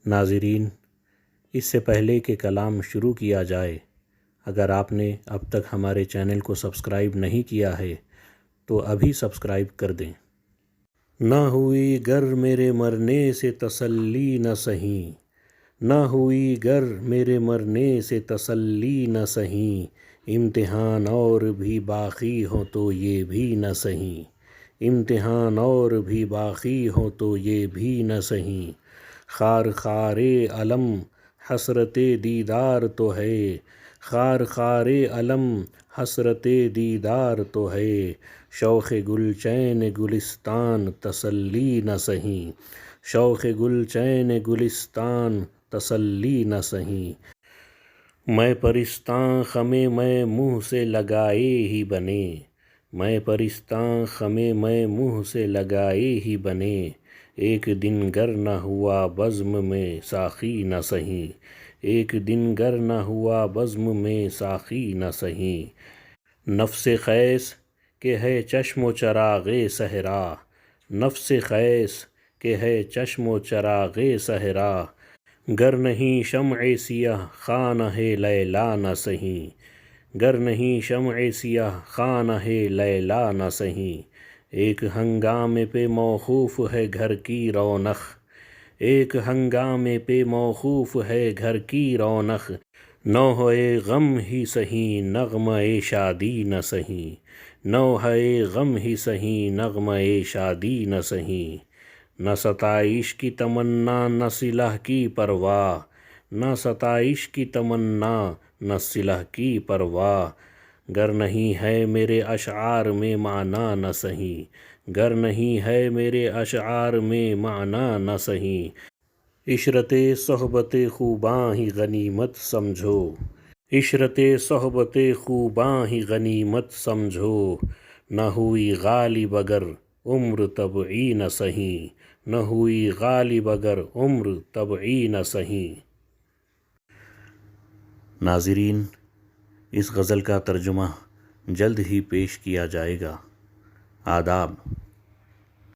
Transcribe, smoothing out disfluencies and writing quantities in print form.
ناظرین، اس سے پہلے کہ کلام شروع کیا جائے، اگر آپ نے اب تک ہمارے چینل کو سبسکرائب نہیں کیا ہے تو ابھی سبسکرائب کر دیں۔ نہ ہوئی گر میرے مرنے سے تسلی نہ سہیں، نہ ہوئی گر میرے مرنے سے تسلی نہ سہیں، امتحان اور بھی باقی ہوں تو یہ بھی نہ سہیں، امتحان اور بھی باقی ہوں تو یہ بھی نہ سہیں، خار خار علم حسرت دیدار تو ہے، خار خار علم حسرت دیدار تو ہے، شوق گل چین گلستان تسلی نہ سہیں، شوق گل چین گلستان تسلی نہ سہیں، میں پرستاں خمِ میں منہ سے لگائے ہی بنے، میں پرستاں خمِ میں منہ سے لگائے ہی بنے، ایک دن گر نہ ہوا بزم میں ساقی نہ سہیں، ایک دن گر نہ ہوا بزم میں ساقی نہ سہیں، نفس خیس کہ ہے چشم و چراغ صحرا، نفس خیس کہ ہے چشم و چراغ صحرا، گر نہیں شمع سیاہ خانہ لیلا نہ سہیں، گر نہیں شمع سیاہ خانہ لیلا نہ سہیں، ایک ہنگامے پہ موقوف ہے گھر کی رونق، ایک ہنگامے پہ موقوف ہے گھر کی رونق، نوحۂ غم ہی سہیں نغمہ شادی نہ سہیں، نوحۂ غم ہی سہیں نغمہ شادی نہ سہیں، نہ ستائش کی تمنا نہ صلح کی پرواہ، نہ ستائش کی تمنا نہ صلح کی پرواہ، گر نہیں ہے میرے اشعار میں معنی نہ سہیں، گر نہیں ہے میرے اشعار میں معنی نہ سہیں، عشرت صحبت خوباں ہی غنیمت سمجھو، عشرت صحبت خوباں ہی غنیمت سمجھو، نہ ہوئی غالب اگر عمر طبعی نہ سہیں، نہ ہوئی غالب اگر عمر طبعی نہ سہیں۔ ناظرین، اس غزل کا ترجمہ جلد ہی پیش کیا جائے گا۔ آداب۔